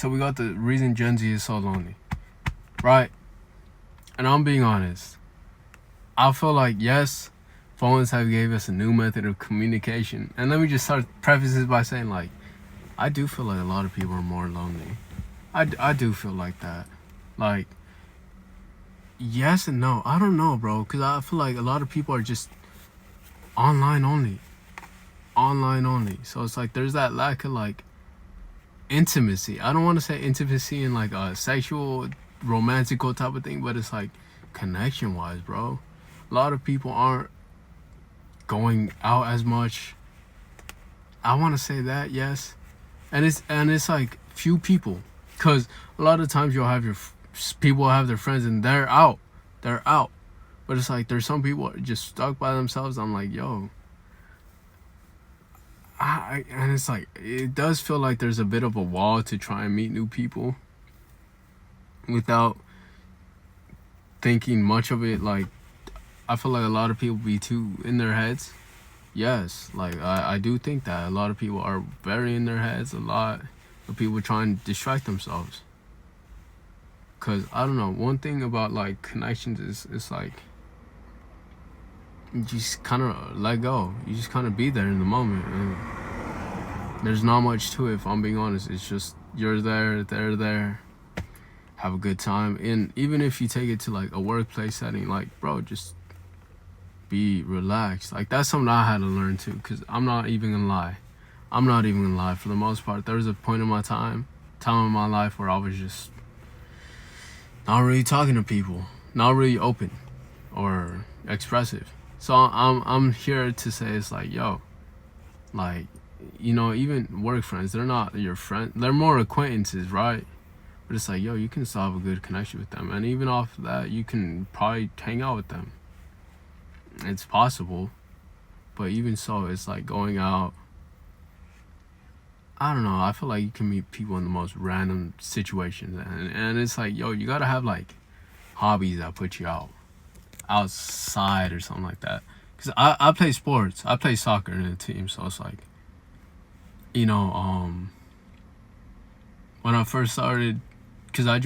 so we got the reason Gen Z is so lonely, right? And I'm being honest. I feel like, yes, phones have gave us a new method of communication. And let me just start preface this by saying, like, I do feel like a lot of people are more lonely. I do feel like that. Like, yes and no. I don't know, bro. Because I feel like a lot of people are just online only. Online only. So it's like there's that lack of, like, intimacy. I don't want to say intimacy in, like, a sexual, romantical type of thing. But it's like connection-wise, bro. A lot of people aren't going out as much. I want to say that, yes. And it's like few people. Because a lot of times you'll have people have their friends and they're out. But it's like there's some people just stuck by themselves. I'm like, yo. And it's like, it does feel like there's a bit of a wall to try and meet new people without thinking much of it. Like, I feel like a lot of people be too in their heads. Yes, like, I do think that a lot of people are very in their heads. A lot of people try and distract themselves. Because, I don't know, one thing about, like, connections is, it's like, you just kind of let go. You just kind of be there in the moment. And there's not much to it, if I'm being honest. It's just, you're there, they're there. Have a good time. And even if you take it to, like, a workplace setting, like, bro, just be relaxed. Like, that's something I had to learn too. Because I'm not even gonna lie. For the most part, there was a point in my time in my life where I was just not really talking to people, not really open or expressive. So I'm here to say, it's like, yo, like, you know, even work friends, they're not your friend, they're more acquaintances, right? But it's like, yo, you can still have a good connection with them, and even off that, you can probably hang out with them. It's possible, but even so, it's like going out. I don't know. I feel like you can meet people in the most random situations, and it's like, yo, you gotta have, like, hobbies that put you outside or something like that. Cause I play sports. I play soccer in a team, so it's like, you know, when I first started, cause I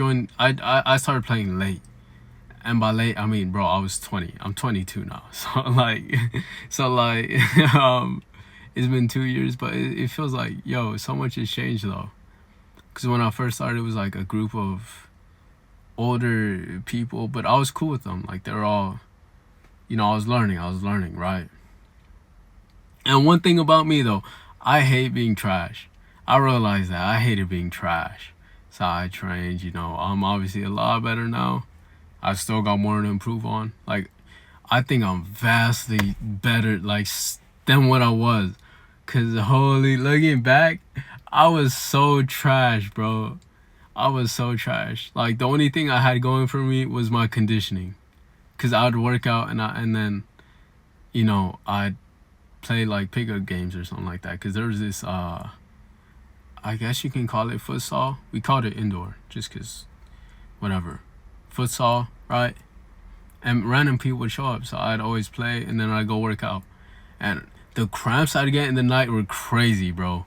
started playing late. And by late, I mean, bro, I was 20. I'm 22 now. So like, it's been 2 years, but it feels like, yo, so much has changed though. Because when I first started, it was like a group of older people, but I was cool with them. Like, they're all, you know, I was learning, right? And one thing about me though, I hate being trash. I realized that I hated being trash. So I trained, you know, I'm obviously a lot better now. I still got more to improve on. Like, I think I'm vastly better, like, than what I was. Cause holy, looking back, I was so trash, bro. I was so trash. Like, the only thing I had going for me was my conditioning. Cause I'd work out and then, you know, I'd play like pickup games or something like that. Cause there was this, I guess you can call it futsal. We called it indoor, just cause, whatever. Futsal, right? And random people would show up, so I'd always play, and then I'd go work out. And the cramps I'd get in the night were crazy, bro.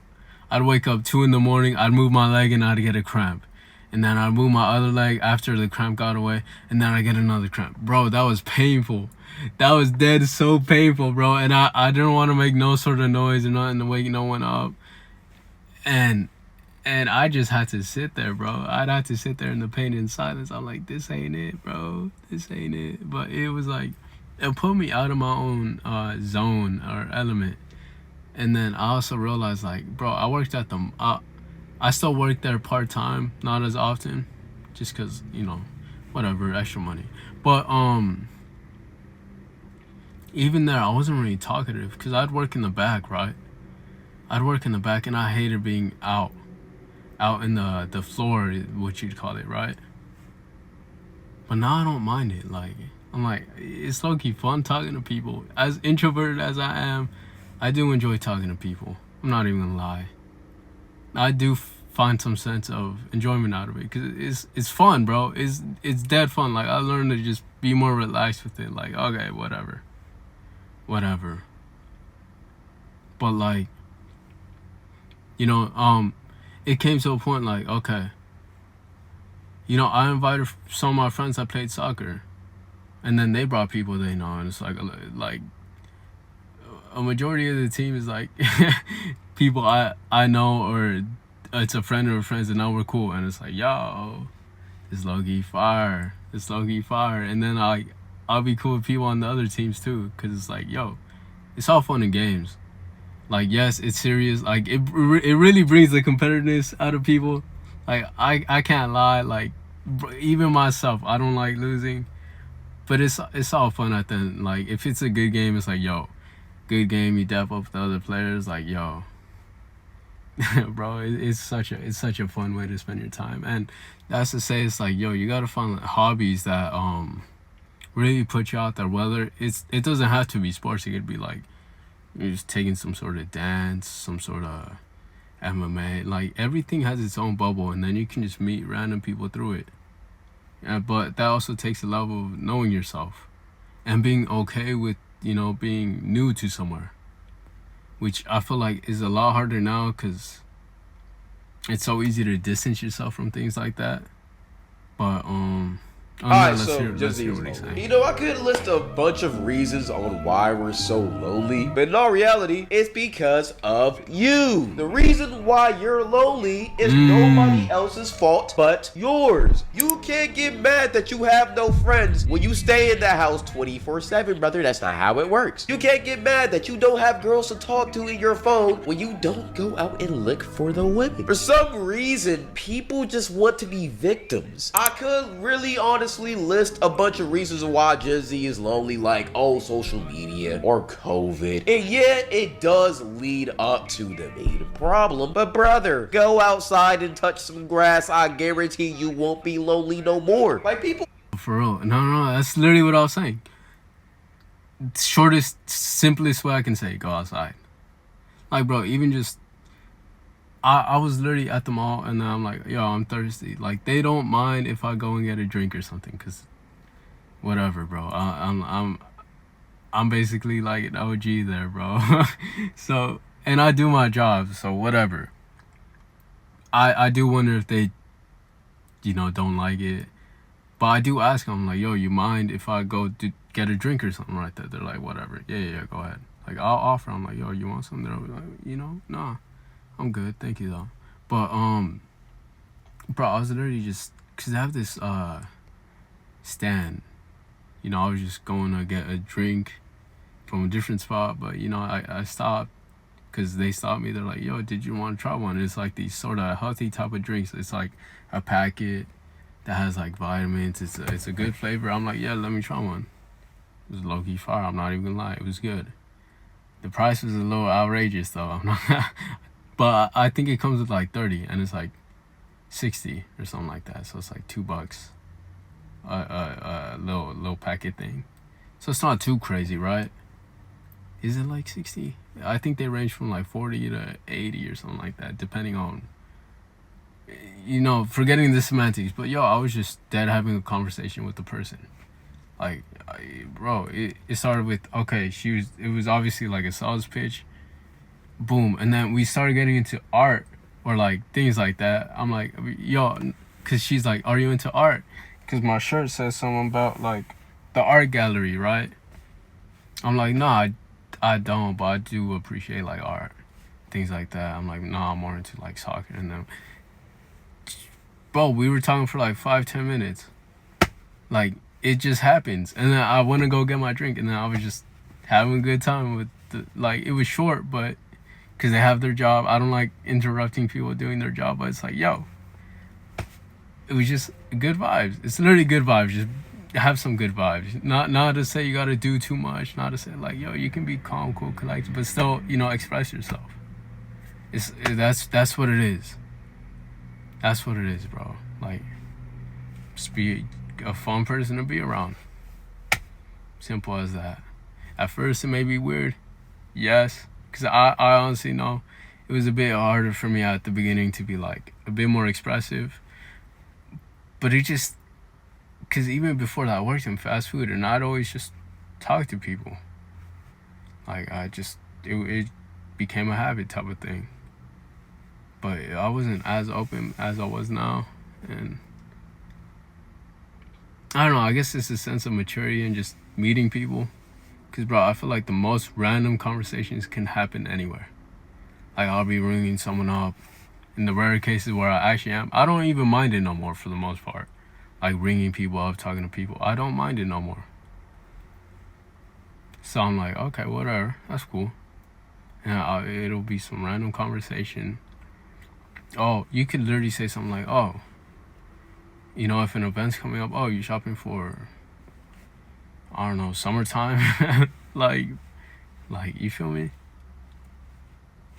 I'd wake up 2 in the morning, I'd move my leg, and I'd get a cramp. And then I'd move my other leg after the cramp got away, and then I'd get another cramp. Bro, that was painful. That was dead so painful, bro. And I didn't want to make no sort of noise or nothing to wake no one up. And I just had to sit there, bro. I'd have to sit there in the pain and silence. I'm like, this ain't it, bro. This ain't it. But it was like, it put me out of my own zone or element. And then I also realized, like, bro, I worked at I still work there part-time, not as often. Just because, you know, whatever, extra money. But, even there, I wasn't really talkative. Because I'd work in the back, right? I'd work in the back, and I hated being out in the floor, what you'd call it, right? But now I don't mind it. Like, I'm like, it's low-key fun talking to people. As introverted as I am, I do enjoy talking to people. I'm not even gonna lie. I do find some sense of enjoyment out of it, because it's fun, bro. It's dead fun. Like, I learned to just be more relaxed with it. Like, okay, whatever. But, like, you know, it came to a point like, okay, I invited some of my friends that played soccer, and then they brought people they know, and it's like a majority of the team is like people I know, or it's a friend or a friends, and now we're cool, and it's like, yo, it's low-key fire, and then I'll be cool with people on the other teams too, because it's like, yo, it's all fun and games. Like, yes, it's serious. Like, it really brings the competitiveness out of people. Like, I can't lie. Like, even myself, I don't like losing, but it's all fun at the end. Like, if it's a good game, it's like, yo, good game. You dap up the other players. Like, yo, bro, it's such a fun way to spend your time. And that's to say, it's like, yo, you gotta find hobbies that really put you out there. Whether it doesn't have to be sports. It could be like you're just taking some sort of dance, some sort of MMA. Like, everything has its own bubble, and then you can just meet random people through it. Yeah, but that also takes a level of knowing yourself and being okay with, being new to somewhere, which I feel like is a lot harder now because it's so easy to distance yourself from things like that. But Alright, so let's just hear these what he's lonely. saying. I could list a bunch of reasons on why we're so lonely, but in all reality, it's because of you. The reason why you're lonely is nobody else's fault but yours. You can't get mad that you have no friends when you stay in the house 24/7, brother. That's not how it works. You can't get mad that you don't have girls to talk to in your phone when you don't go out and look for the women. For some reason, people just want to be victims. I could really honestly list a bunch of reasons why Gen Z is lonely, like, social media or COVID. And yeah, it does lead up to the main problem. But brother, go outside and touch some grass. I guarantee you won't be lonely no more. Like, people. For real. No, that's literally what I was saying. Shortest, simplest way I can say, go outside. Like, bro, even just I was literally at the mall, and then I'm like, yo, I'm thirsty. Like, they don't mind if I go and get a drink or something, cause whatever, bro. I'm basically like an OG there, bro. So, and I do my job, so whatever. I do wonder if they, don't like it, but I do ask them, like, yo, you mind if I go to get a drink or something like that? They're like, whatever. Yeah, go ahead. Like, I'll offer. I'm like, yo, you want something? They're like, nah. I'm good, thank you though. But bro, I was literally just, cause I have this stand. I was just going to get a drink from a different spot, but I stopped because they stopped me. They're like, yo, did you want to try one? And it's like these sort of healthy type of drinks. It's like a packet that has like vitamins. It's a good flavor. I'm like, yeah, let me try one. It was low-key fire. I'm not even gonna lie, it was good. The price was a little outrageous though. I'm not. But I think it comes with like 30, and it's like 60 or something like that. So it's like $2, a little packet thing. So it's not too crazy, right? Is it like 60? I think they range from like 40 to 80 or something like that, depending on, forgetting the semantics. But yo, I was just dead having a conversation with the person. Like, bro, it started with, okay, it was obviously like a sales pitch. Boom, and then we started getting into art or like things like that. I'm like, yo, because she's like, are you into art? Because my shirt says something about like the art gallery, right? I'm like, nah, I don't, but I do appreciate like art, things like that. I'm like, nah, I'm more into like soccer. And then, bro, we were talking for like 5-10 minutes. Like, it just happens, and then I want to go get my drink, and then I was just having a good time with it was short, but because they have their job. I don't like interrupting people doing their job, but it's like, yo, it was just good vibes. It's literally good vibes. Just have some good vibes. Not to say you gotta do too much. Not to say like, yo, you can be calm, cool, collected, but still, express yourself. That's what it is. That's what it is, bro. Like, just be a fun person to be around. Simple as that. At first, it may be weird. Yes. Because I honestly know it was a bit harder for me at the beginning to be like a bit more expressive. But it just, because even before that, I worked in fast food, and I'd always just talk to people. Like, it became a habit type of thing. But I wasn't as open as I was now. And I don't know. I guess it's a sense of maturity and just meeting people. Cause bro, I feel like the most random conversations can happen anywhere. Like I'll be ringing someone up. In the rare cases where I actually am, I don't even mind it no more for the most part. Like ringing people up, talking to people, I don't mind it no more. So I'm like, okay, whatever, that's cool. And it'll be some random conversation. Oh, you could literally say something like, oh, you know, if an event's coming up, oh, you shopping for, I don't know, summertime? like, you feel me?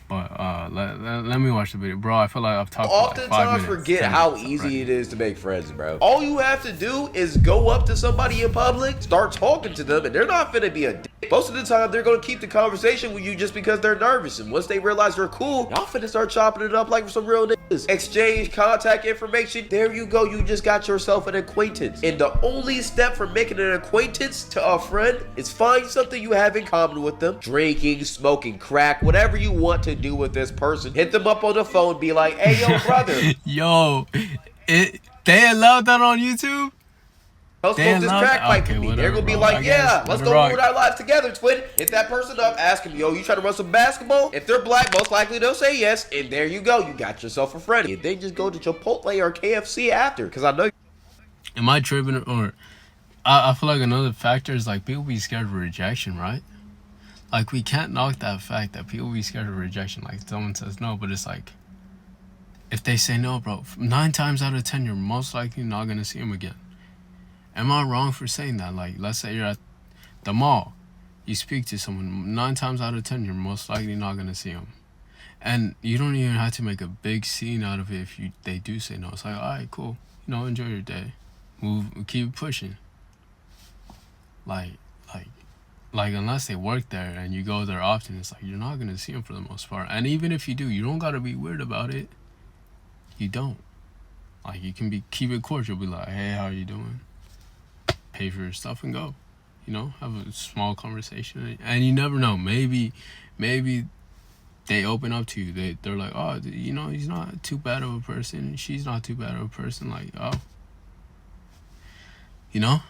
But let me watch the video, bro. I feel like I've talked for like 5 Oftentimes minutes. forget how easy it is to make friends, bro. All you have to do is go up to somebody in public, start talking to them, and they're not finna be a dick. Most of the time, they're gonna keep the conversation with you just because they're nervous. And once they realize you're cool, y'all finna start chopping it up like some real niggas. Exchange contact information. There you go. You just got yourself an acquaintance. And the only step for making an acquaintance to a friend is find something you have in common with them. Drinking, smoking crack, whatever you want to do with this person. Hit them up on the phone, be like, hey, yo, brother. Yo, they allowed that on YouTube? Let's smoke this crack pipe okay, with me. whatever, They're gonna be bro. like, I guess, yeah, let's go rock. ruin our lives together, twin. Hit that person up, ask them, yo, you trying to run some basketball? If they're black, most likely they'll say yes. And there you go. You got yourself a friend. And then just go to Chipotle or KFC after. Because I know. Am I tripping? Or I feel like another factor is like people be scared of rejection, right? Like we can't knock that fact that people be scared of rejection. Like someone says no, but it's like if they say no, bro, 9 times out of 10 you're most likely not gonna see them again. Am I wrong for saying that? Like let's say you're at the mall, you speak to someone, 9 times out of 10 you're most likely not gonna see them, and you don't even have to make a big scene out of it if they do say no. It's like, all right, cool, you know, enjoy your day, move, keep pushing. Like unless they work there and you go there often, it's like you're not gonna see them for the most part. And even if you do, you don't gotta be weird about it. You don't. Like you can keep it cordial, be like, hey, how are you doing? Pay for your stuff and go. You know, have a small conversation, and you never know. Maybe they open up to you. They're like, oh, you know, he's not too bad of a person, and she's not too bad of a person. Like, oh, you know.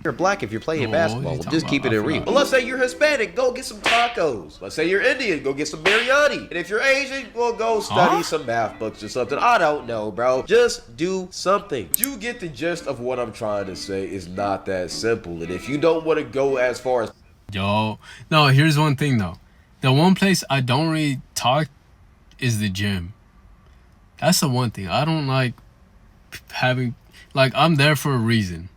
You're black if you're playing basketball. What are you Just talking keep it about? in real. But let's say you're Hispanic, go get some tacos. Let's say you're Indian, go get some biryani. And if you're Asian, well, go study some math books or something. I don't know, bro. Just do something. You get the gist of what I'm trying to say. It's not that simple. And if you don't want to go as far as Yo, no, here's one thing though. The one place I don't really talk is the gym. That's the one thing. I don't like having, like, I'm there for a reason.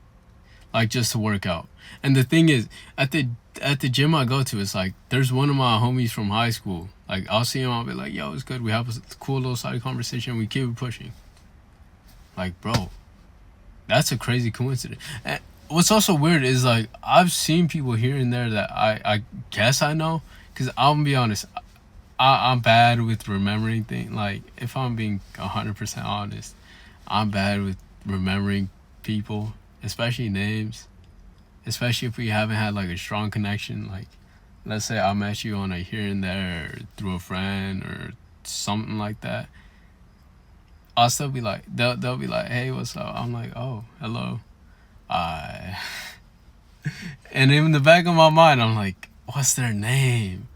Like, just to work out. And the thing is, at the gym I go to, it's like, there's one of my homies from high school. Like, I'll see him, I'll be like, yo, it's good. We have a cool little side conversation. We keep it pushing. Like, bro, that's a crazy coincidence. And what's also weird is, like, I've seen people here and there that I guess I know. Because I'm going to be honest, I'm bad with remembering things. Like, if I'm being 100% honest, I'm bad with remembering people, especially names, especially if we haven't had like a strong connection. Like, let's say I met you on a here and there or through a friend or something like that. I'll still be like, they'll be like, hey, what's up? I'm like, oh, hello. And in the back of my mind, I'm like, what's their name?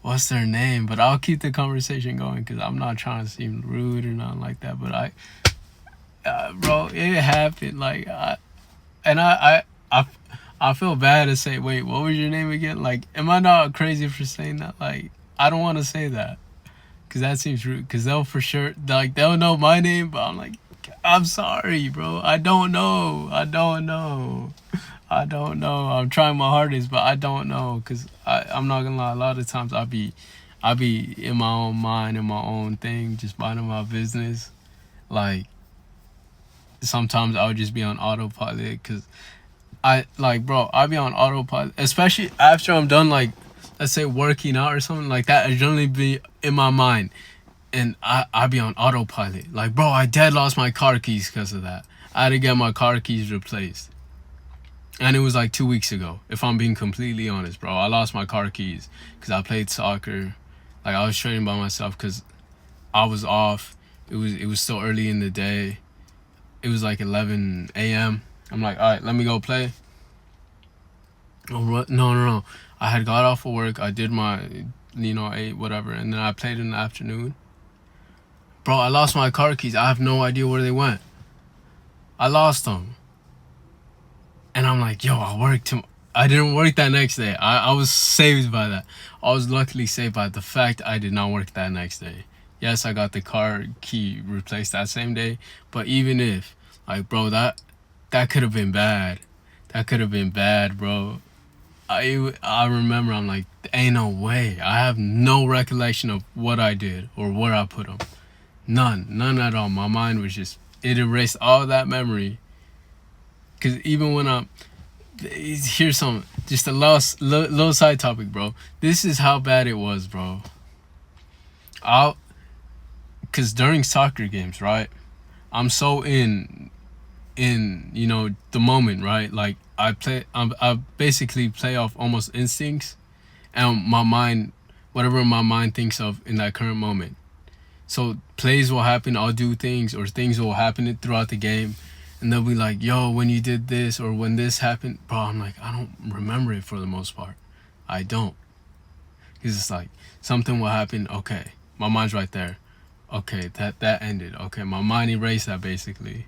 What's their name? But I'll keep the conversation going because I'm not trying to seem rude or nothing like that. But bro, it happened. Like, I feel bad to say, wait, what was your name again? Like, am I not crazy for saying that? Like, I don't want to say that because that seems rude. Because they'll for sure, like, they'll know my name, but I'm like, I'm sorry, bro. I don't know. I'm trying my hardest, but I don't know. Because I'm not gonna lie, a lot of times I be in my own mind, in my own thing, just minding my business. Like, sometimes I'll just be on autopilot because I be on autopilot, especially after I'm done, like, let's say working out or something like that. I generally be in my mind and I be on autopilot. Like, bro, I dead lost my car keys because of that. I had to get my car keys replaced. And it was like 2 weeks ago, if I'm being completely honest, bro. I lost my car keys because I played soccer. Like, I was training by myself because I was off. It was still early in the day. It was like 11 a.m. I'm like, all right, let me go play. Oh, no. I had got off of work. I did my, ate whatever, and then I played in the afternoon. Bro, I lost my car keys. I have no idea where they went. I lost them. And I'm like, yo, I didn't work that next day. I was saved by that. I was luckily saved by the fact I did not work that next day. Yes, I got the car key replaced that same day. But even if, like, bro, that could have been bad. That could have been bad, bro. I remember, I'm like, ain't no way. I have no recollection of what I did or where I put them. None at all. My mind was just, it erased all that memory. Because even when here's some, just a little side topic, bro. This is how bad it was, bro. Because during soccer games, right, I'm so in the moment, right? Like, I basically play off almost instincts, and my mind, whatever my mind thinks of in that current moment. So plays will happen, I'll do things, or things will happen throughout the game, and they'll be like, yo, when you did this, or when this happened, bro, I'm like, I don't remember it for the most part. I don't. Because it's like, something will happen, okay, my mind's right there. Okay, that ended. Okay, my mind erased that, basically.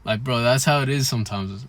Like, bro, that's how it is sometimes.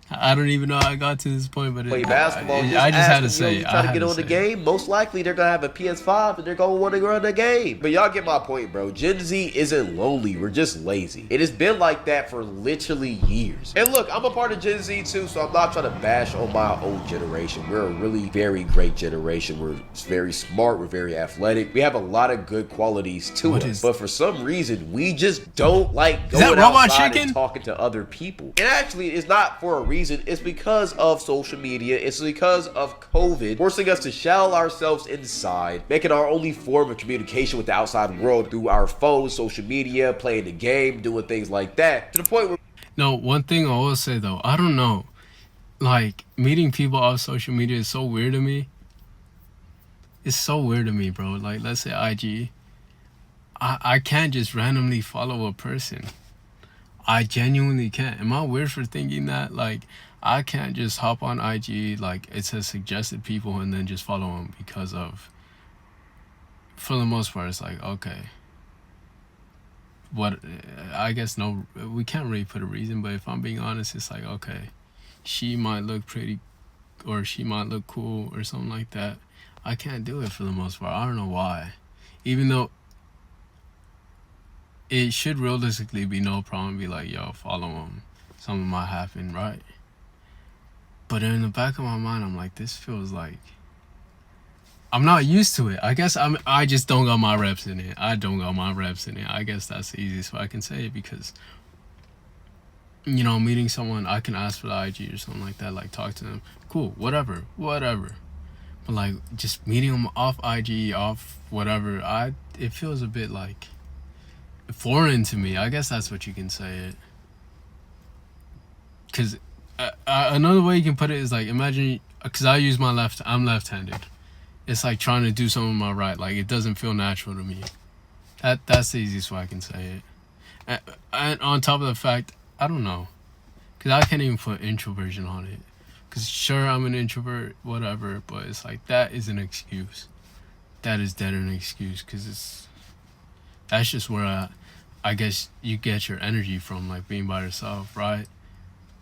I don't even know how I got to this point, but Play basketball. I just had to say. Try to get on the game. Most likely, they're gonna have a PS5 and they're gonna want to run the game. But y'all get my point, bro. Gen Z isn't lonely. We're just lazy. It has been like that for literally years. And look, I'm a part of Gen Z too, so I'm not trying to bash on my old generation. We're a really very great generation. We're very smart. We're very athletic. We have a lot of good qualities to us. But for some reason, we just don't like going outside and talking to other people. And actually, it's not for a reason. It's because of social media. It's because of COVID forcing us to shell ourselves inside, making our only form of communication with the outside world through our phones, social media, playing the game, doing things like that, to the point where... No, one thing I will say though, I don't know, like, meeting people off social media is so weird to me. It's so weird to me, bro. Like, let's say IG, I can't just randomly follow a person. I genuinely can't. Am I weird for thinking that? Like, I can't just hop on IG, like, it says suggested people, and then just follow them because of, for the most part, it's like, okay. What, I guess no, we can't really put a reason, but if I'm being honest, it's like, okay, she might look pretty, or she might look cool, or something like that. I can't do it for the most part. I don't know why. Even though it should realistically be no problem, be like, yo, follow him. Something might happen, right? But in the back of my mind, I'm like, this feels like, I'm not used to it. I guess I just don't got my reps in it. I guess that's the easiest way I can say it, because, meeting someone, I can ask for the IG or something like that, like, talk to them. Cool, whatever. But, like, just meeting them off IG, off whatever, it feels a bit, like, foreign to me. I guess that's what you can say it. Because another way you can put it is like, imagine, because I'm left-handed. It's like trying to do something with my right. Like, it doesn't feel natural to me. That's the easiest way I can say it. And on top of the fact, I don't know, because I can't even put introversion on it. Because sure, I'm an introvert, whatever, but it's like, that is an excuse. That is dead an excuse, because that's just where I guess you get your energy from, like, being by yourself, right?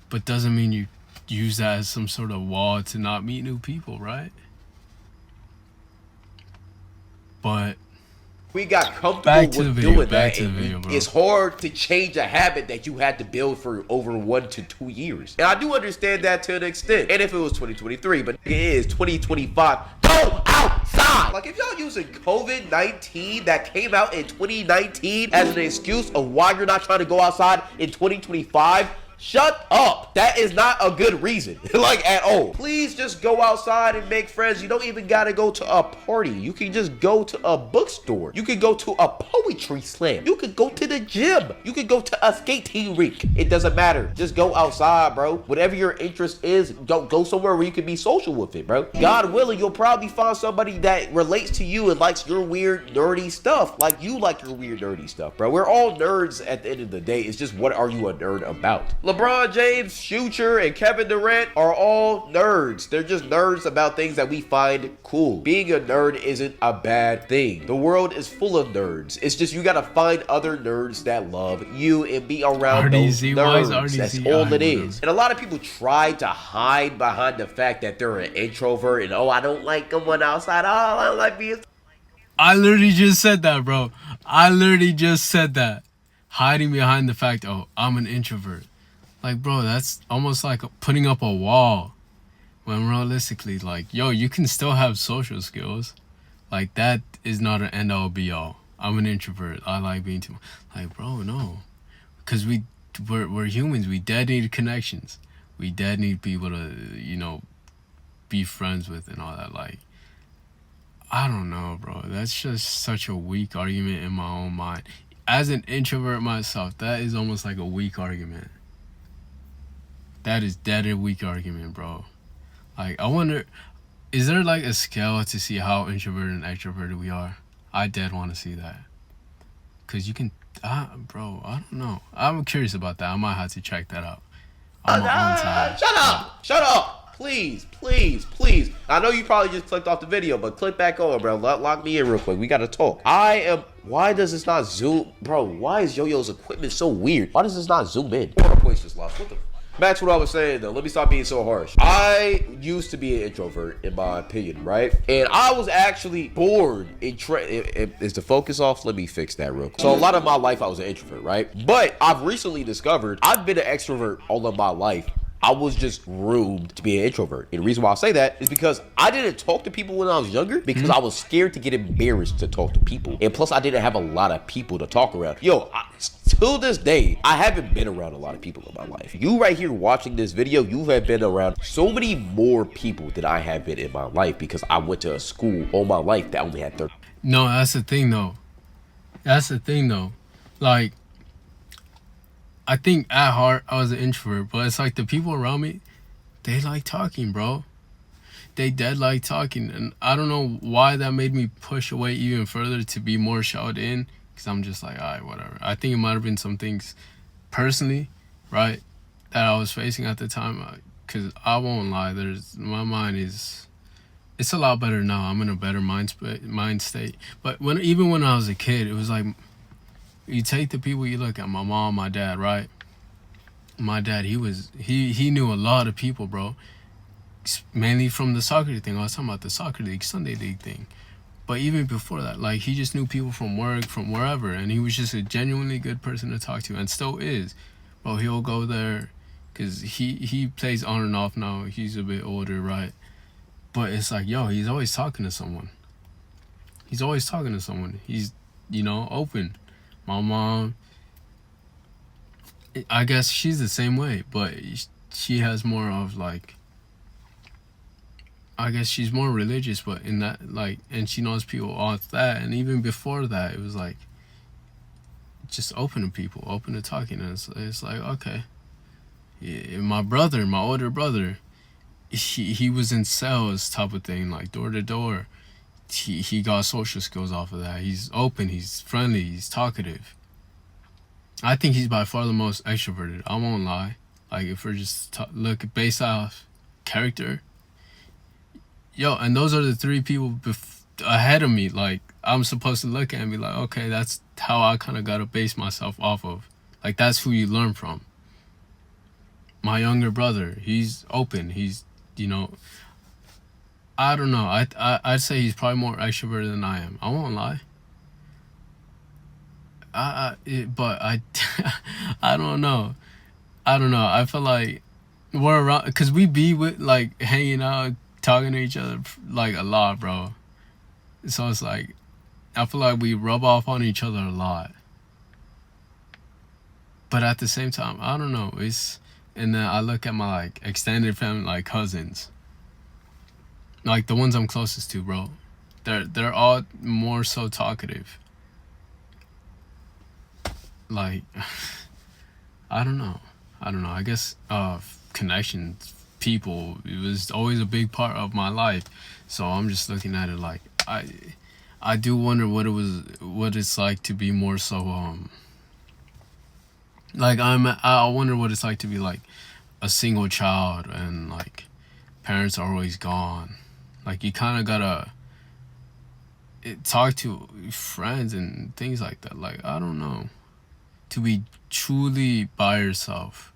But doesn't mean you use that as some sort of wall to not meet new people, right? But we got comfortable with doing that. It's hard to change a habit that you had to build for over 1 to 2 years. And I do understand that to an extent. And if it was 2023, but it is 2025. Go outside! Like, if y'all using COVID-19 that came out in 2019 as an excuse of why you're not trying to go outside in 2025, Shut up. That is not a good reason. Like, at all. Please just go outside and make friends. You don't even gotta go to a party. You can just go to a bookstore. You can go to a poetry slam. You could go to the gym. You could go to a skating rink. It doesn't matter. Just go outside, bro. Whatever your interest is, go somewhere where you can be social with it, bro. God willing, you'll probably find somebody that relates to you and likes your weird, nerdy stuff. Like you like your weird, nerdy stuff, bro. We're all nerds at the end of the day. It's just, what are you a nerd about? LeBron James, Future, and Kevin Durant are all nerds. They're just nerds about things that we find cool. Being a nerd isn't a bad thing. The world is full of nerds. It's just you gotta find other nerds that love you and be around those nerds. That's all it is. And a lot of people try to hide behind the fact that they're an introvert and, oh, I don't like going outside. Oh, I don't like being... I literally just said that, bro. I literally just said that. Hiding behind the fact, oh, I'm an introvert. Like, bro, that's almost like putting up a wall. When realistically, like, yo, you can still have social skills. Like, that is not an end-all be-all. I'm an introvert. I like being too... Like, bro, no. Because we're humans. We dead need connections. We dead need people to, you know, be friends with and all that. Like, I don't know, bro. That's just such a weak argument in my own mind. As an introvert myself, that is almost like a weak argument. That is dead a weak argument, bro. Like, I wonder, is there like a scale to see how introverted and extroverted we are? I dead want to see that. Because you can, bro, I don't know. I'm curious about that. I might have to check that out. Shut up. Please. I know you probably just clicked off the video, but click back on, bro. Lock me in real quick. We gotta talk. Why does this not zoom? Bro, why is Yo-Yo's equipment so weird? Why does this not zoom in? Our voice just lost. What the? Back to what I was saying, though. Let me stop being so harsh. I used to be an introvert, in my opinion, right? And I was actually bored. Is the focus off? Let me fix that real quick. So a lot of my life, I was an introvert, right? But I've recently discovered I've been an extrovert all of my life. I was just groomed to be an introvert. And the reason why I say that is because I didn't talk to people when I was younger because I was scared to get embarrassed to talk to people. And plus, I didn't have a lot of people to talk around. Yo, till this day, I haven't been around a lot of people in my life. You right here watching this video, you have been around so many more people than I have been in my life because I went to a school all my life that only had 30. No, that's the thing, though. Like, I think at heart I was an introvert, but it's like the people around me, they like talking, bro. They dead like talking, and I don't know why that made me push away even further to be more shut in, because I'm just like, all right, whatever. I think it might have been some things personally, right, that I was facing at the time, because I won't lie, my mind is, it's a lot better now. I'm in a better mind state. But even when I was a kid, it was like, you take the people you look at, my mom, my dad, right? My dad, he knew a lot of people, bro. Mainly from the soccer thing. I was talking about the soccer league, Sunday league thing. But even before that, like, he just knew people from work, from wherever. And he was just a genuinely good person to talk to, and still is. Bro, he'll go there, because he plays on and off now. He's a bit older, right? But it's like, yo, he's always talking to someone. He's, you know, open. My mom, I guess she's the same way, but she has more of, like, I guess she's more religious, but in that, like, and she knows people off that. And even before that, it was like, just open to people, open to talking. And it's like, okay. Yeah, my older brother, he was in sales type of thing, like door to door. He got social skills off of that. He's open, he's friendly, he's talkative. I think he's by far the most extroverted. I won't lie. Like, if we're just look based off character, yo, and those are the three people ahead of me. Like, I'm supposed to look at and be like, okay, that's how I kind of gotta base myself off of. Like, that's who you learn from. My younger brother, he's open. He's, you know, I don't know. I'd say he's probably more extroverted than I am. I won't lie. But I don't know. I feel like we're around, because we be with, like, hanging out, talking to each other, like, a lot, bro. So it's like, I feel like we rub off on each other a lot. But at the same time, I don't know. and then I look at my like extended family, like cousins, like the ones I'm closest to, bro. They're all more so talkative. Like, I don't know. I guess connections, people, it was always a big part of my life. So I'm just looking at it like I do wonder what it's like to be more so like I wonder what it's like to be like a single child and like parents are always gone. Like you kind of gotta talk to friends and things like that. Like I don't know, to be truly by yourself.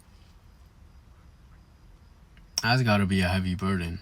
That's gotta be a heavy burden.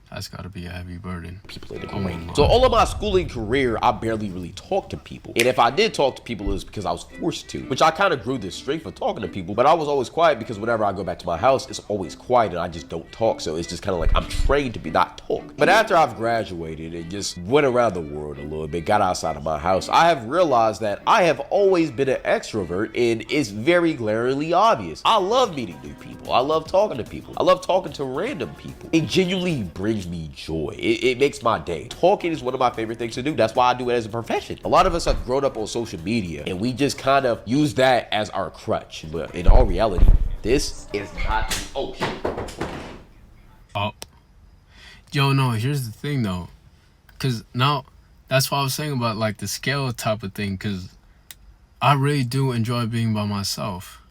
People in the grade. So all of my schooling career, I barely really talked to people. And if I did talk to people, it was because I was forced to, which I kind of grew this strength for talking to people, but I was always quiet because whenever I go back to my house, it's always quiet and I just don't talk. So it's just kind of like I'm trained to be not talk. But after I've graduated and just went around the world a little bit, got outside of my house, I have realized that I have always been an extrovert and it's very glaringly obvious. I love meeting new people. I love talking to people. I love talking to random people. It genuinely brings me joy. It makes my day. Talking is one of my favorite things to do. That's why I do it as a profession. A lot of us have grown up on social media and we just kind of use that as our crutch. But in all reality, this is not. Oh shit. Oh, yo, no. Here's the thing though, cause now that's what I was saying about like the scale type of thing. Cause I really do enjoy being by myself.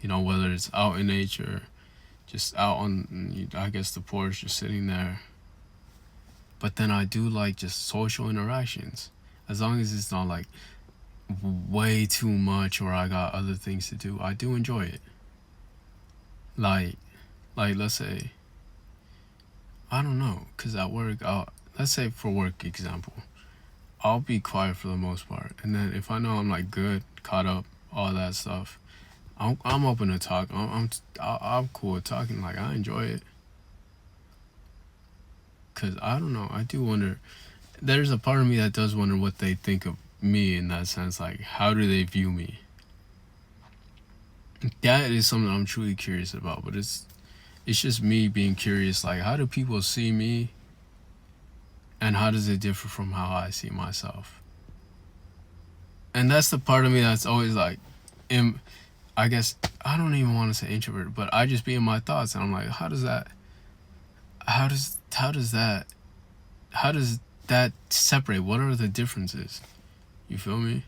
You know, whether it's out in nature, just out on, I guess, the porch, just sitting there. But then I do like just social interactions, as long as it's not like way too much or I got other things to do. I do enjoy it. Like let's say, I don't know, cause at work, let's say for work example, I'll be quiet for the most part, and then if I know I'm like good, caught up, all that stuff, I'm open to talk. I'm cool with talking. Like I enjoy it. Cause I don't know. I do wonder. There's a part of me that does wonder what they think of me in that sense. Like how do they view me? That is something I'm truly curious about. But it's just me being curious. Like how do people see me? And how does it differ from how I see myself? And that's the part of me that's always like, I guess I don't even want to say introvert, but I just be in my thoughts and I'm like, how does that separate? What are the differences? You feel me?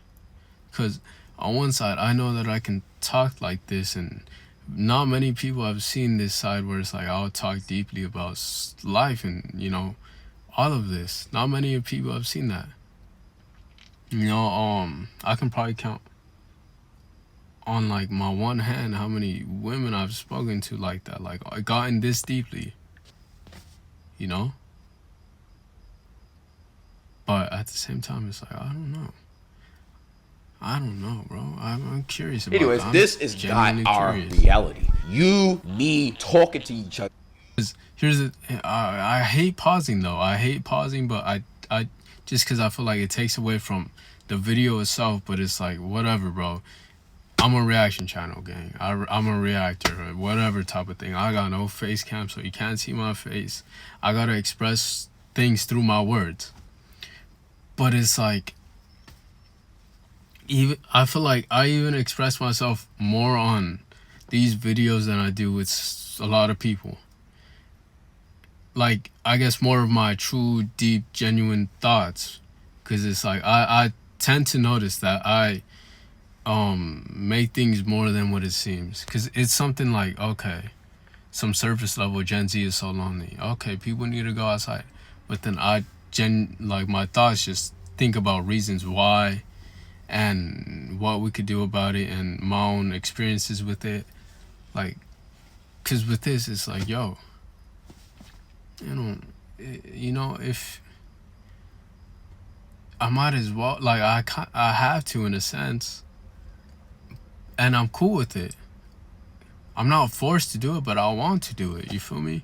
Because on one side, I know that I can talk like this, and not many people have seen this side where it's like I'll talk deeply about life and, you know, all of this. Not many people have seen that. You know, I can probably count on like my one hand how many women I've spoken to like that, like I gotten this deeply, you know. But at the same time, it's like I don't know, bro. I'm curious about. Anyways, this is not our reality. You, me, talking to each other. Here's the. I hate pausing though. I hate pausing, but I just because I feel like it takes away from the video itself. But it's like whatever, bro. I'm a reaction channel, gang. I'm a reactor, whatever type of thing. I got no face cam, so you can't see my face. I gotta express things through my words. But it's like, I feel like I even express myself more on these videos than I do with a lot of people. Like, I guess more of my true, deep, genuine thoughts. Because it's like, I tend to notice that I make things more than what it seems. Because it's something like, okay, some surface level, Gen Z is so lonely. Okay, people need to go outside. But then my thoughts just think about reasons why and what we could do about it and my own experiences with it. Like, because with this, it's like, yo, if I might as well, like, I have to in a sense, and I'm cool with it. I'm not forced to do it, but I want to do it. You feel me?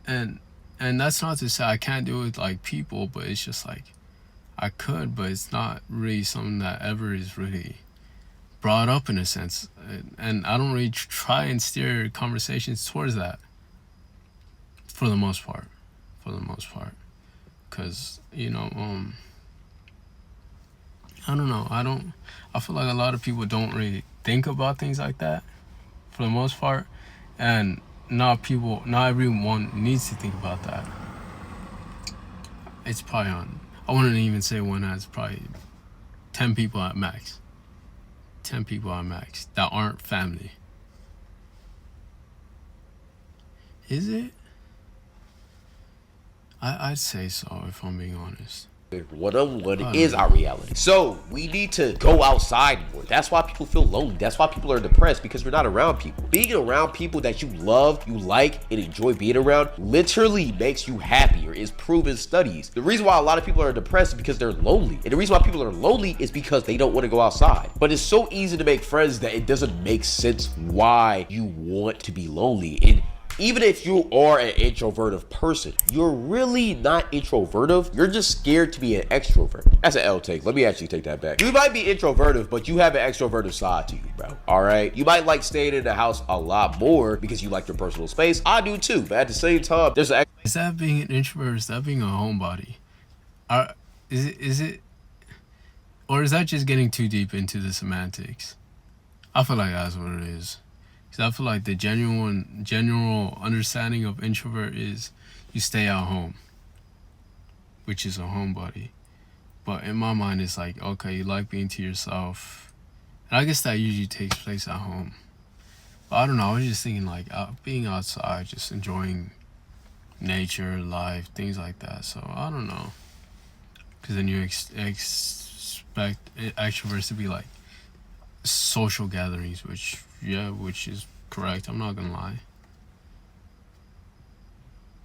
And that's not to say I can't do it like people, but it's just like I could, but it's not really something that ever is really brought up in a sense, and I don't really try and steer conversations towards that for the most part, because I don't know, I feel like a lot of people don't really think about things like that for the most part, and not everyone needs to think about that. It's probably I wouldn't even say one has probably 10 people at max. 10 people at max that aren't family. Is it? I'd say so, if I'm being honest. One-on-one is our reality. So we need to go outside more. That's why people feel lonely. That's why people are depressed, because we're not around people. Being around people that you love, you like, and enjoy being around literally makes you happier. Is proven in studies. The reason why a lot of people are depressed is because they're lonely. And the reason why people are lonely is because they don't want to go outside. But it's so easy to make friends that it doesn't make sense why you want to be lonely. And even if you are an introverted person, you're really not introverted. You're just scared to be an extrovert. That's an L take. Let me actually take that back. You might be introverted, but you have an extroverted side to you, bro. All right? You might like staying in the house a lot more because you like your personal space. I do too. But at the same time, there's an... Is that being an introvert? Is that being a homebody? Is it? Or is that just getting too deep into the semantics? I feel like that's what it is. I feel like the general understanding of introvert is you stay at home, which is a homebody. But in my mind, it's like, okay, you like being to yourself. And I guess that usually takes place at home. But I don't know, I was just thinking like being outside, just enjoying nature, life, things like that. So I don't know. Because then you expect extroverts to be like social gatherings, which is correct. I'm not gonna lie.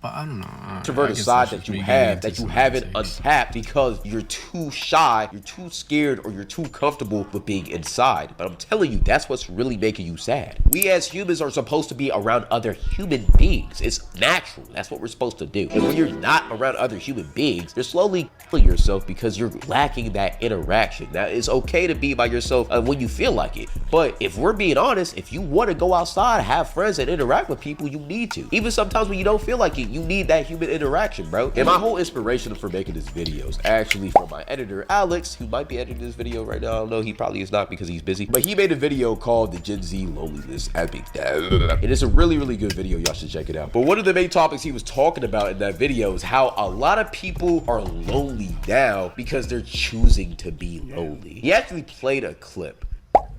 But I don't know. Introverted side that you have that you haven't untapped because you're too shy, you're too scared, or you're too comfortable with being inside. But I'm telling you, that's what's really making you sad. We as humans are supposed to be around other human beings. It's natural. That's what we're supposed to do. And when you're not around other human beings, you're slowly killing yourself because you're lacking that interaction. Now, it's okay to be by yourself when you feel like it. But if we're being honest, if you want to go outside, have friends, and interact with people, you need to. Even sometimes when you don't feel like it, you need that human interaction, bro. And my whole inspiration for making this video is actually from my editor, Alex, who might be editing this video right now. I don't know, he probably is not because he's busy. But he made a video called the Gen Z Loneliness Epic. And it's a really, really good video. Y'all should check it out. But one of the main topics he was talking about in that video is how a lot of people are lonely now because they're choosing to be lonely. He actually played a clip.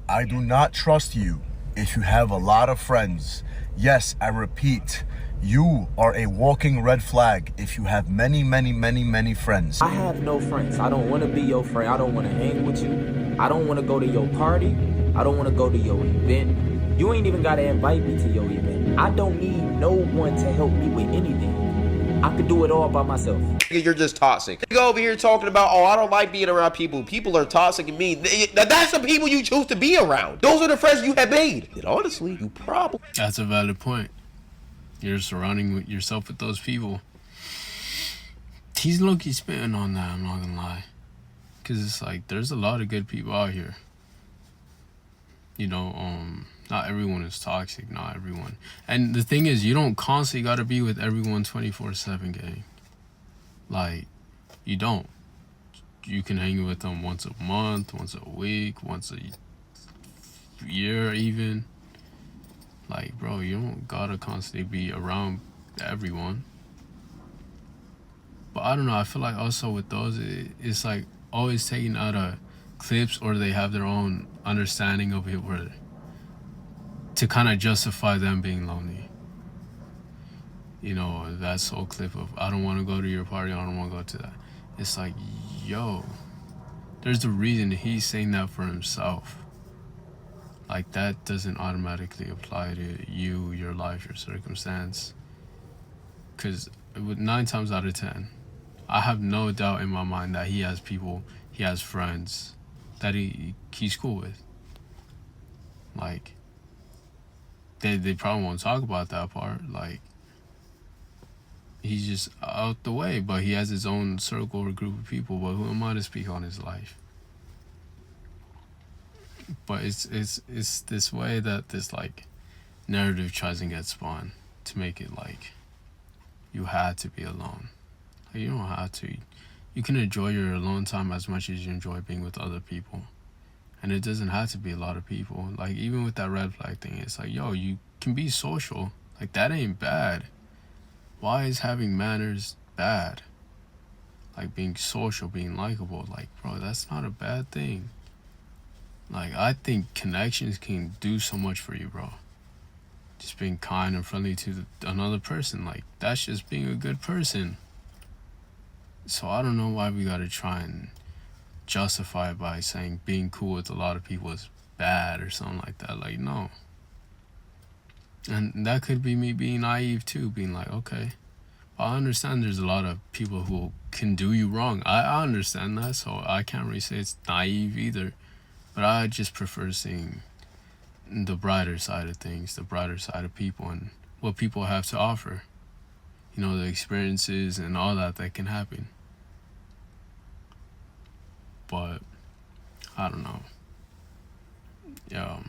I do not trust you if you have a lot of friends. Yes, I repeat, you are a walking red flag if you have many, many, many, many friends. I have no friends. I don't want to be your friend. I don't want to hang with you. I don't want to go to your party. I don't want to go to your event. You ain't even got to invite me to your event. I don't need no one to help me with anything. I could do it all by myself. You're just toxic. You go over here talking about, oh, I don't like being around people. People are toxic and mean. That's the people you choose to be around. Those are the friends you have made. And honestly, you probably... That's a valid point. You're surrounding yourself with those people. He's low-key spitting on that, I'm not gonna lie. Because it's like, there's a lot of good people out here. Not everyone is toxic, not everyone. And the thing is, you don't constantly gotta be with everyone 24/7, gang. Like, you don't. You can hang with them once a month, once a week, once a year even. Like, bro, you don't gotta constantly be around everyone. But I don't know, I feel like also with those, it's like always taking out of clips, or they have their own understanding of it where to kind of justify them being lonely. That whole clip of, I don't want to go to your party, I don't want to go to that. It's like, yo, there's a reason he's saying that for himself. Like, that doesn't automatically apply to you, your life, your circumstance. Because 9 times out of 10, I have no doubt in my mind that he has people, he has friends that he's cool with. Like, they probably won't talk about that part. Like, he's just out the way, but he has his own circle or group of people. But who am I to speak on his life? But it's this way that this like narrative tries to get spawned to make it like you had to be alone. Like, you don't have to. You can enjoy your alone time as much as you enjoy being with other people. And it doesn't have to be a lot of people. Like, even with that red flag thing, it's like, yo, you can be social. Like, that ain't bad. Why is having manners bad? Like, being social, being likable. Like, bro, that's not a bad thing. Like, I think connections can do so much for you, bro. Just being kind and friendly to another person. Like, that's just being a good person. So I don't know why we gotta try and justify it by saying being cool with a lot of people is bad or something like that. Like, no. And that could be me being naive too, being like, okay, I understand there's a lot of people who can do you wrong. I understand that, so I can't really say it's naive either. But I just prefer seeing the brighter side of things, the brighter side of people and what people have to offer. You know, the experiences and all that can happen. But I don't know. Yeah,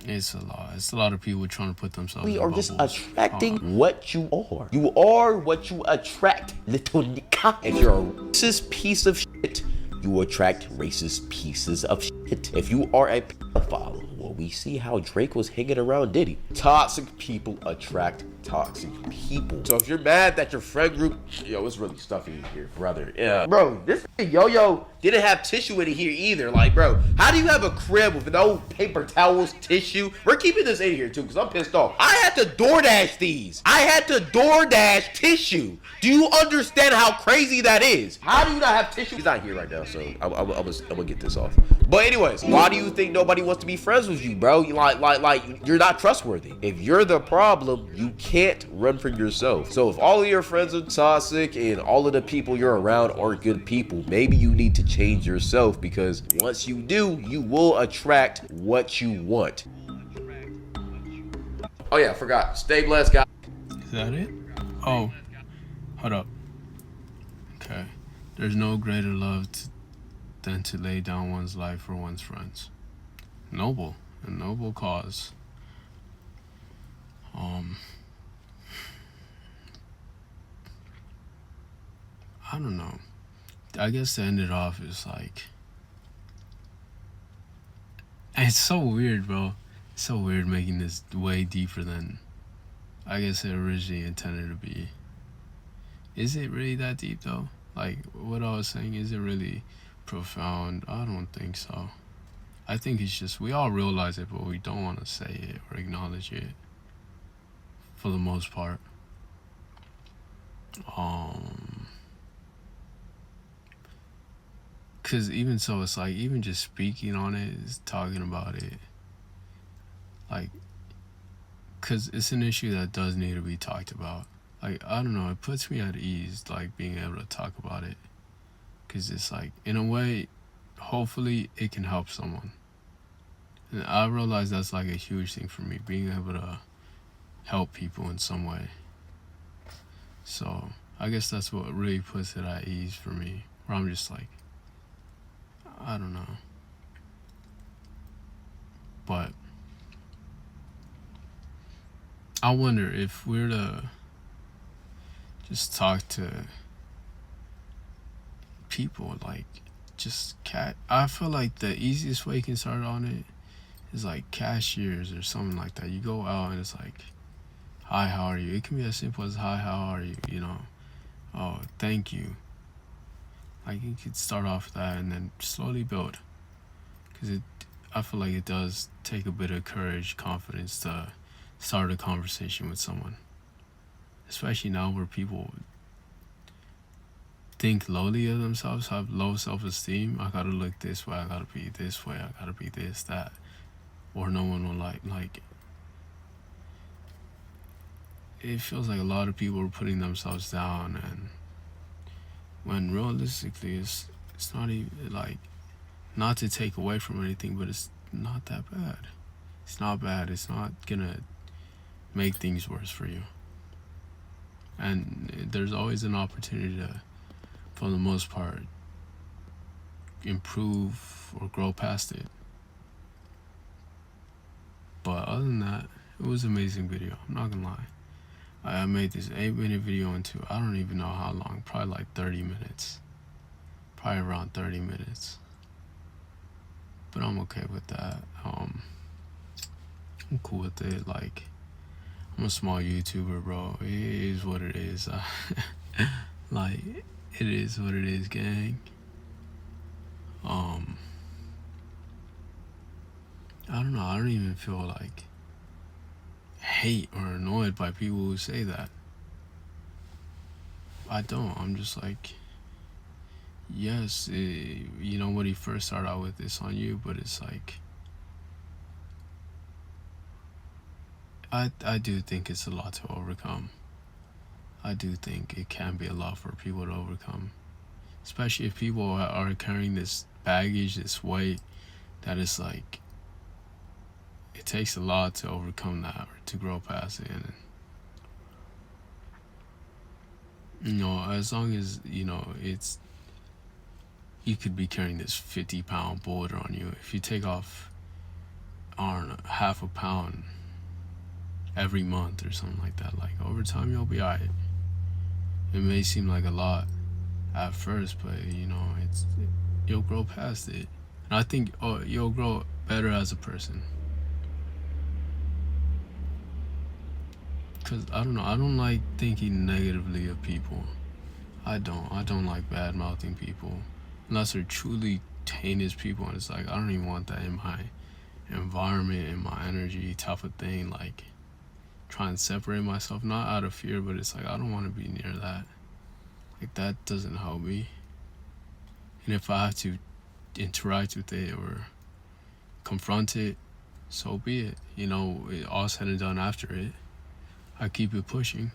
it's a lot. It's a lot of people trying to put themselves We in are just bubbles. attracting what you are. You are what you attract, little nigga. If you're a racist piece of shit, you attract racist pieces of shit. If you are a pedophile, well, we see how Drake was hanging around Diddy. Toxic people attract toxic people. So if you're mad that your friend group, yo, it's really stuffy in here, brother. Yeah, bro, this yo didn't have tissue in here either. Like, bro, how do you have a crib with no paper towels, tissue? We're keeping this in here too, because I'm pissed off. I had to DoorDash these. I had to DoorDash tissue. Do you understand how crazy that is? How do you not have tissue? He's not here right now, so I'm gonna get this off. But anyways, why do you think nobody wants to be friends with you, bro? You like you're not trustworthy. If you're the problem, you can't run for yourself. So if all of your friends are toxic and all of the people you're around aren't good people, maybe you need to change yourself, because once you do, you will attract what you want. Oh yeah, I forgot. Stay blessed, guys. Is that it? Oh, hold up. Okay. There's no greater love than to lay down one's life for one's friends. Noble. A noble cause. I don't know. I guess to end it off is like, it's so weird, bro. It's so weird making this way deeper than I guess it originally intended to be. Is it really that deep though? Like, what I was saying, is it really profound? I don't think so. I think it's just, we all realize it, but we don't want to say it or acknowledge it for the most part. Because even so, it's like, even just speaking on it is talking about it. Like, because it's an issue that does need to be talked about. Like, I don't know, it puts me at ease, like, being able to talk about it. Because it's like, in a way, hopefully it can help someone. And I realize that's like a huge thing for me, being able to help people in some way. So I guess that's what really puts it at ease for me, where I'm just like, I don't know. But I wonder if we're to just talk to people, like, just I feel like the easiest way you can start on it is like cashiers or something like that. You go out and it's like, hi, how are you? It can be as simple as, hi, how are you? You know, oh, thank you. Like, you could start off with that and then slowly build. Because I feel like it does take a bit of courage, confidence to start a conversation with someone. Especially now where people think lowly of themselves, have low self-esteem. I gotta look this way, I gotta be this way, I gotta be this, that. Or no one will like it feels like a lot of people are putting themselves down, and when realistically it's not even, like, not to take away from anything, but it's not that bad. It's not bad. It's not gonna make things worse for you. And there's always an opportunity to, for the most part, improve or grow past it. But other than that, it was an amazing video. I'm not gonna lie. I made this 8-minute video into, I don't even know how long, probably like 30 minutes. Probably around 30 minutes. But I'm okay with that. I'm cool with it. Like, I'm a small YouTuber, bro. It is what it is. Like, it is what it is, gang. I don't know. I don't even feel like hate or annoyed by people who say that. I don't. I'm just like, yes, you know, when he first started out with this on you, but it's like, I do think it's a lot to overcome. I do think it can be a lot for people to overcome, especially if people are carrying this baggage, this weight, that is like, it takes a lot to overcome that or to grow past it. And, you know, as long as, you know, it's, you could be carrying this 50-pound boulder on you. If you take off, I don't know, half a pound every month or something like that, like over time you'll be alright. It may seem like a lot at first, but you know, you'll grow past it. And I think you'll grow better as a person. Cause I don't know, I don't like thinking negatively of people. I don't like bad mouthing people unless they're truly heinous people, and it's like I don't even want that in my environment, in my energy type of thing. Like, try and separate myself, not out of fear, but it's like I don't want to be near that. Like, that doesn't help me. And if I have to interact with it or confront it, so be it. You know, all said and done after it, I keep it pushing.